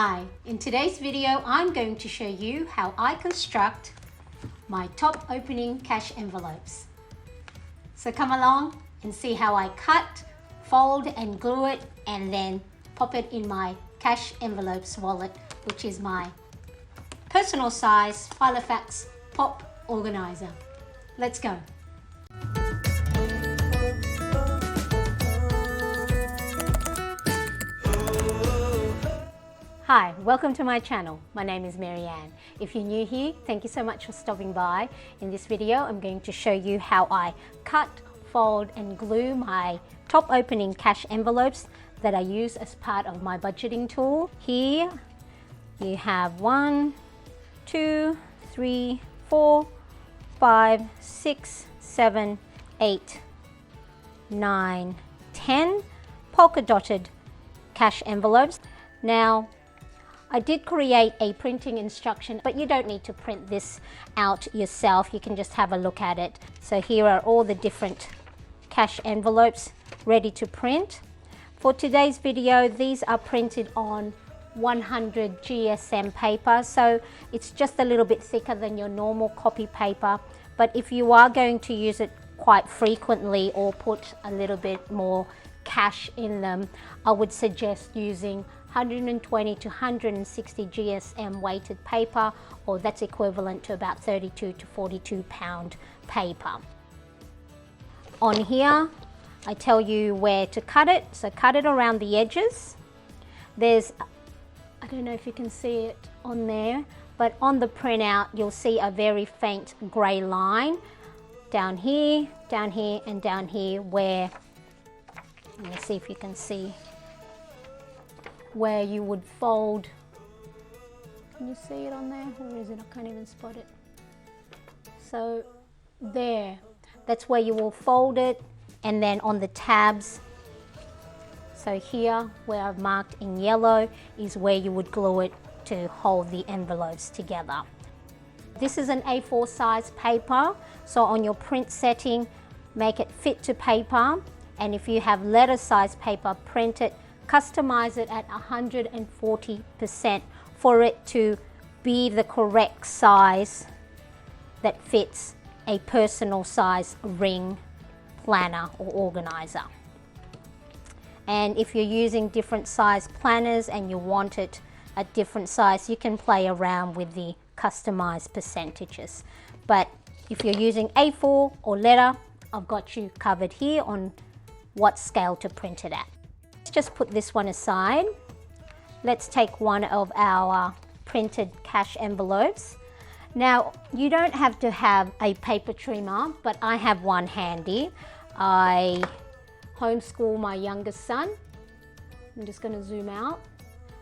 Hi, in today's video I'm going to show you how I construct my top opening cash envelopes. So come along and see how I cut, fold and glue it and then pop it in my cash envelopes wallet, which is my personal size Filofax pop organizer. Let's go. Hi, welcome to my channel. My name is Marianne. If you're new here, thank you so much for stopping by. In this video, I'm going to show you how I cut, fold and glue my top opening cash envelopes that I use as part of my budgeting tool. Here you have 1, 2, 3, 4, 5, 6, 7, 8, 9, 10 polka dotted cash envelopes. Now, I did create a printing instruction, but you don't need to print this out yourself. You can just have a look at it. So here are all the different cash envelopes ready to print. For today's video, these are printed on 100 GSM paper, so it's just a little bit thicker than your normal copy paper. But if you are going to use it quite frequently or put a little bit more cash in them, I would suggest using 120 to 160 GSM weighted paper, or that's equivalent to about 32 to 42 pound paper. On here, I tell you where to cut it. So cut it around the edges. There's, I don't know if you can see it on there, but on the printout, you'll see a very faint gray line down here, and down here where, let me see if you can see, where you would fold. Can you see it on there? Where is it? I can't even spot it. So there, that's where you will fold it, and then on the tabs, so here where I've marked in yellow is where you would glue it to hold the envelopes together. This is an A4 size paper, so on your print setting, make it fit to paper, and if you have letter size paper, print it, customize it at 140% for it to be the correct size that fits a personal size ring, planner or organizer. And if you're using different size planners and you want it at different size, you can play around with the customized percentages. But if you're using A4 or letter, I've got you covered here on what scale to print it at. Let's just put this one aside. Let's take one of our printed cash envelopes. Now, you don't have to have a paper trimmer, but I have one handy. I homeschool my youngest son. I'm just going to zoom out.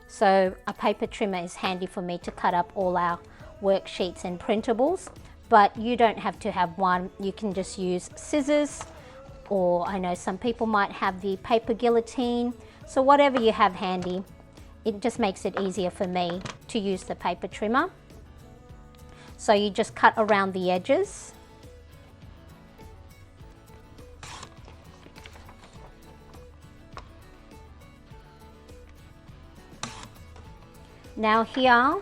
So a paper trimmer is handy for me to cut up all our worksheets and printables, but you don't have to have one. You can just use scissors, or I know some people might have the paper guillotine. So whatever you have handy, it just makes it easier for me to use the paper trimmer. So you just cut around the edges. Now here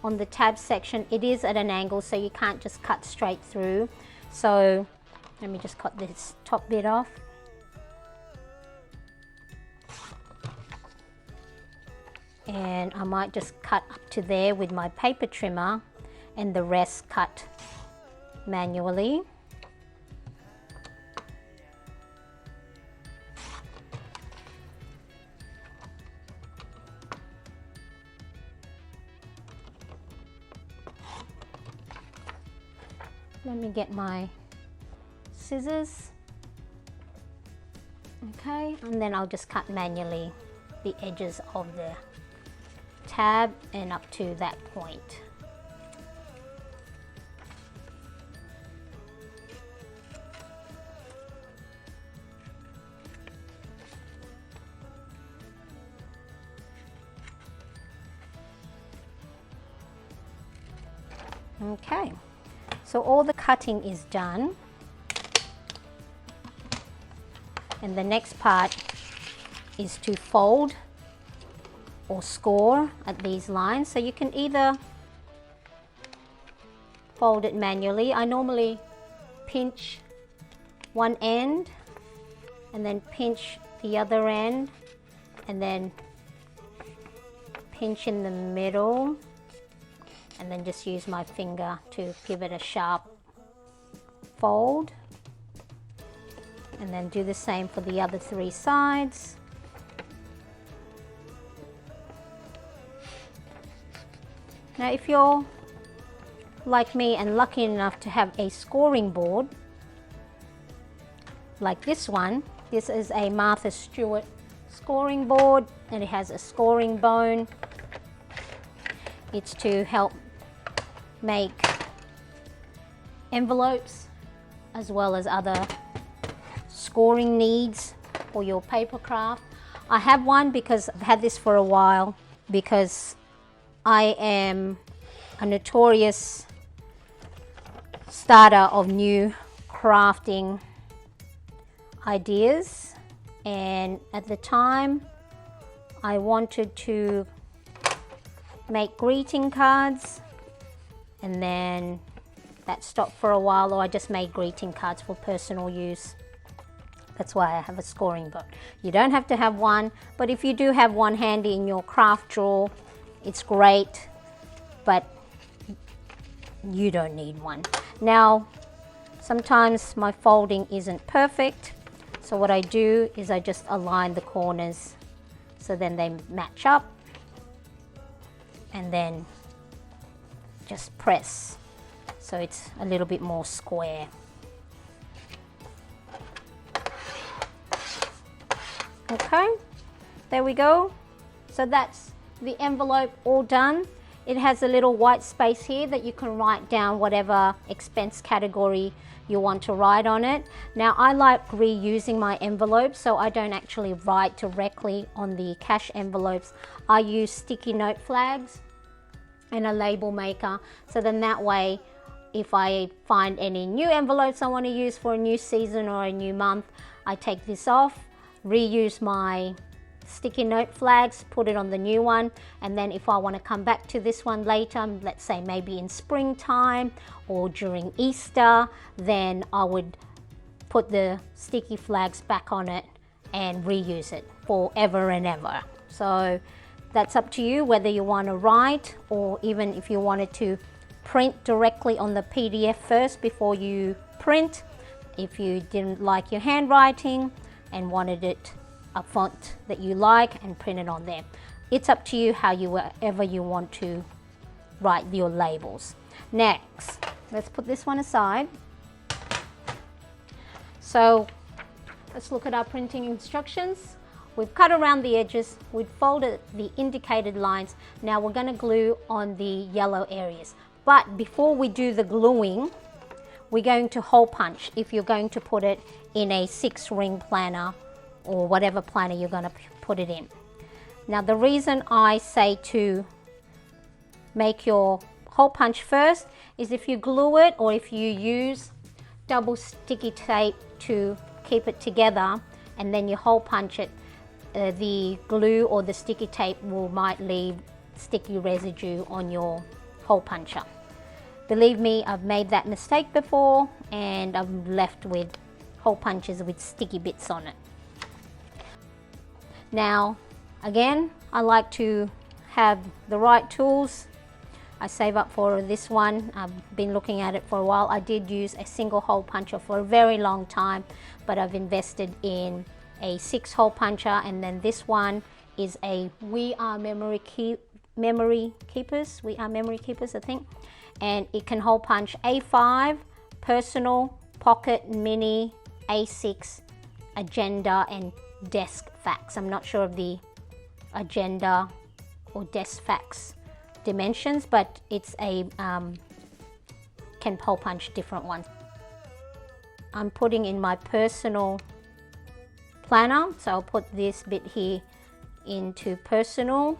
on the tab section, it is at an angle, so you can't just cut straight through. So let me just cut this top bit off. And I might just cut up to there with my paper trimmer and the rest cut manually. Let me get my scissors. Okay, and then I'll just cut manually the edges of the tab and up to that point. Okay, so all the cutting is done, and the next part is to fold or score at these lines. So you can either fold it manually. I normally pinch one end and then pinch the other end and then pinch in the middle and then just use my finger to give it a sharp fold, and then do the same for the other 3 sides. Now if you're like me and lucky enough to have a scoring board like this one, this is a Martha Stewart scoring board and it has a scoring bone. It's to help make envelopes as well as other scoring needs for your paper craft. I have one because I've had this for a while, because I am a notorious starter of new crafting ideas, and at the time I wanted to make greeting cards, and then that stopped for a while, or I just made greeting cards for personal use. That's why I have a scoring book. You don't have to have one, but if you do have one handy in your craft drawer, it's great, but you don't need one. Now, sometimes my folding isn't perfect, so what I do is I just align the corners so then they match up, and then just press so it's a little bit more square. Okay, there we go. So that's the envelope all done. It has a little white space here that you can write down whatever expense category you want to write on it. Now I like reusing my envelopes, so I don't actually write directly on the cash envelopes. I use sticky note flags and a label maker, so then that way if I find any new envelopes I want to use for a new season or a new month, I take this off, reuse my sticky note flags, put it on the new one, and then if I want to come back to this one later, let's say maybe in springtime or during Easter, then I would put the sticky flags back on it and reuse it forever and ever. So that's up to you whether you want to write, or even if you wanted to print directly on the PDF first before you print, if you didn't like your handwriting and wanted it a font that you like and print it on there. It's up to you however you want to write your labels. Next, let's put this one aside. So let's look at our printing instructions. We've cut around the edges, we've folded the indicated lines. Now we're going to glue on the yellow areas. But before we do the gluing, we're going to hole punch if you're going to put it in a 6-ring planner or whatever planner you're going to put it in. Now the reason I say to make your hole punch first is if you glue it, or if you use double sticky tape to keep it together and then you hole punch it, the glue or the sticky tape might leave sticky residue on your hole puncher. Believe me, I've made that mistake before and I'm left with hole punches with sticky bits on it. Now again, I like to have the right tools. I save up for this one. I've been looking at it for a while. I did use a single hole puncher for a very long time, but I've invested in a 6-hole puncher, and then this one is a We Are Memory Keepers, I think, and it can hole punch A5, personal, pocket, mini, A6, agenda, and desk fax. I'm not sure of the agenda or desk fax dimensions, but it's a can hole punch different ones. I'm putting in my personal planner, so I'll put this bit here into personal.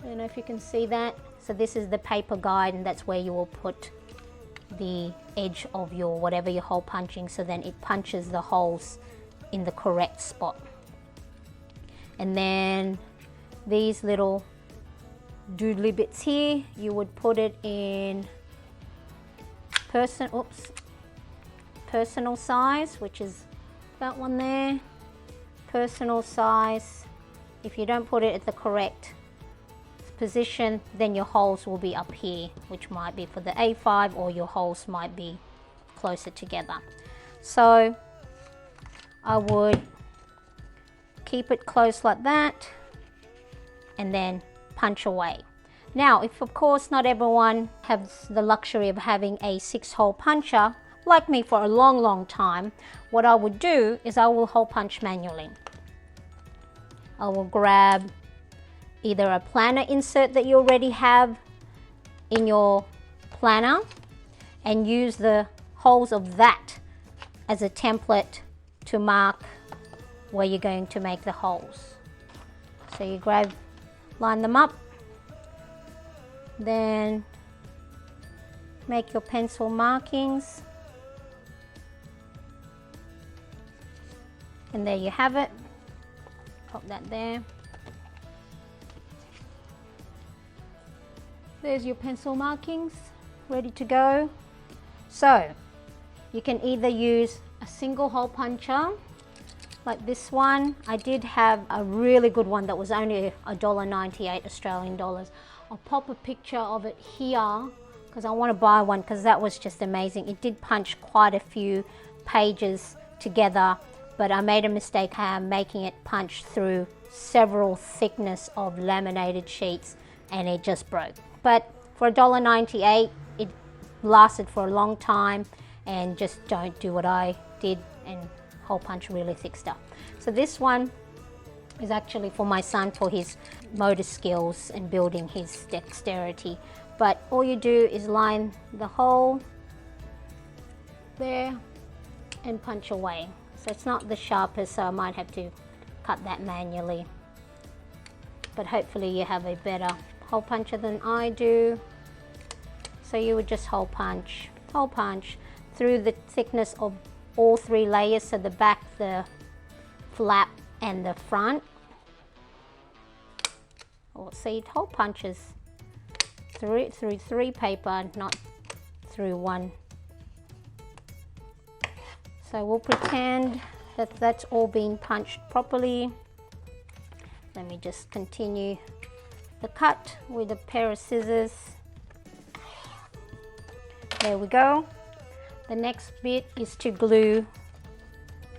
I don't know if you can see that. So this is the paper guide, and that's where you will put the edge of your whatever you're hole punching, so then it punches the holes in the correct spot. And then these little doodly bits here, you would put it in personal size, which is that one there, personal size. If you don't put it at the correct position, then your holes will be up here, which might be for the A5, or your holes might be closer together. So I would keep it close like that and then punch away. Now, if of course not everyone has the luxury of having a 6-hole puncher like me for a long time, what I would do is I will hole punch manually. I will grab either a planner insert that you already have in your planner and use the holes of that as a template to mark where you're going to make the holes. So you line them up, then make your pencil markings, and there you have it. Pop that there. There's your pencil markings ready to go. So you can either use a single hole puncher like this one. I did have a really good one that was only $1.98 Australian dollars. I'll pop a picture of it here because I want to buy one, because that was just amazing. It did punch quite a few pages together, but I made a mistake making it punch through several thickness of laminated sheets and it just broke. But for $1.98, it lasted for a long time, and just don't do what I did and hole punch really thick stuff. So this one is actually for my son, for his motor skills and building his dexterity. But all you do is line the hole there and punch away. So it's not the sharpest, so I might have to cut that manually. But hopefully you have a better hole puncher than I do. So you would just hole punch through the thickness of all 3 layers, so the back, the flap and the front. Or see, it hole punches through 3 paper, not through 1. So we'll pretend that that's all been punched properly. Let me just continue the cut with a pair of scissors. There we go. The next bit is to glue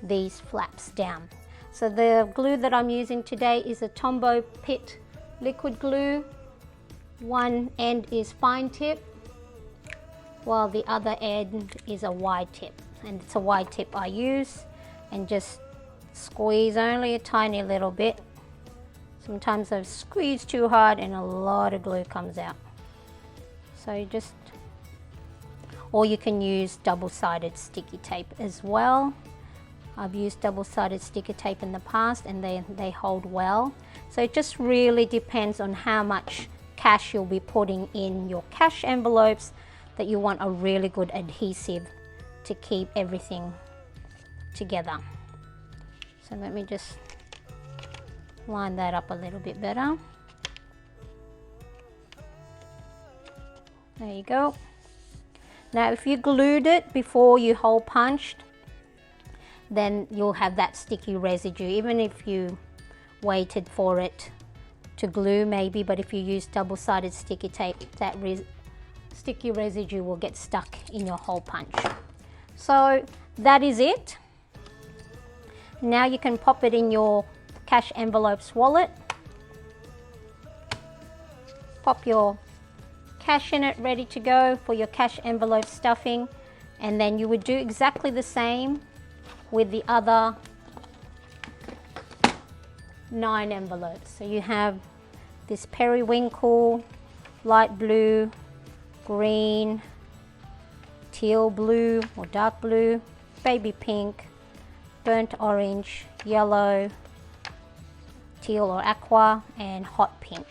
these flaps down. So the glue that I'm using today is a Tombow Pit liquid glue. One end is fine tip, while the other end is a wide tip. And it's a wide tip I use, and just squeeze only a tiny little bit. Sometimes I've squeezed too hard and a lot of glue comes out. So you just, or you can use double-sided sticky tape as well. I've used double-sided sticky tape in the past and they hold well. So it just really depends on how much cash you'll be putting in your cash envelopes, that you want a really good adhesive to keep everything together. So let me just line that up a little bit better. There you go. Now if you glued it before you hole punched, then you'll have that sticky residue, even if you waited for it to glue maybe, but if you use double-sided sticky tape, that sticky residue will get stuck in your hole punch. So that is it. Now you can pop it in your cash envelopes wallet. Pop your cash in it, ready to go for your cash envelope stuffing, and then you would do exactly the same with the other 9 envelopes. So you have this periwinkle, light blue, green, teal blue or dark blue, baby pink, burnt orange, yellow, teal or aqua, and hot pink.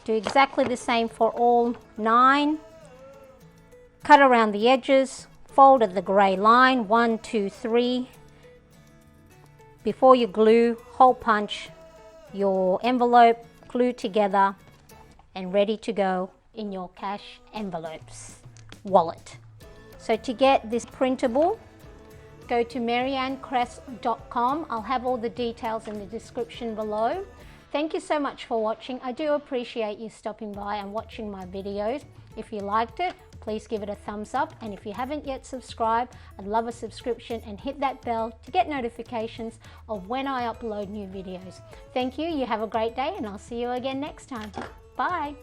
Do exactly the same for all 9. Cut around the edges, fold at the grey line, 1, 2, 3. Before you glue, hole punch your envelope glued together and ready to go in your cash envelopes wallet. So to get this printable, go to mariannecresp.com. I'll have all the details in the description below. Thank you so much for watching. I do appreciate you stopping by and watching my videos. If you liked it, please give it a thumbs up, and if you haven't yet subscribed, I'd love a subscription, and hit that bell to get notifications of when I upload new videos. Thank you. You have a great day, and I'll see you again next time. Bye.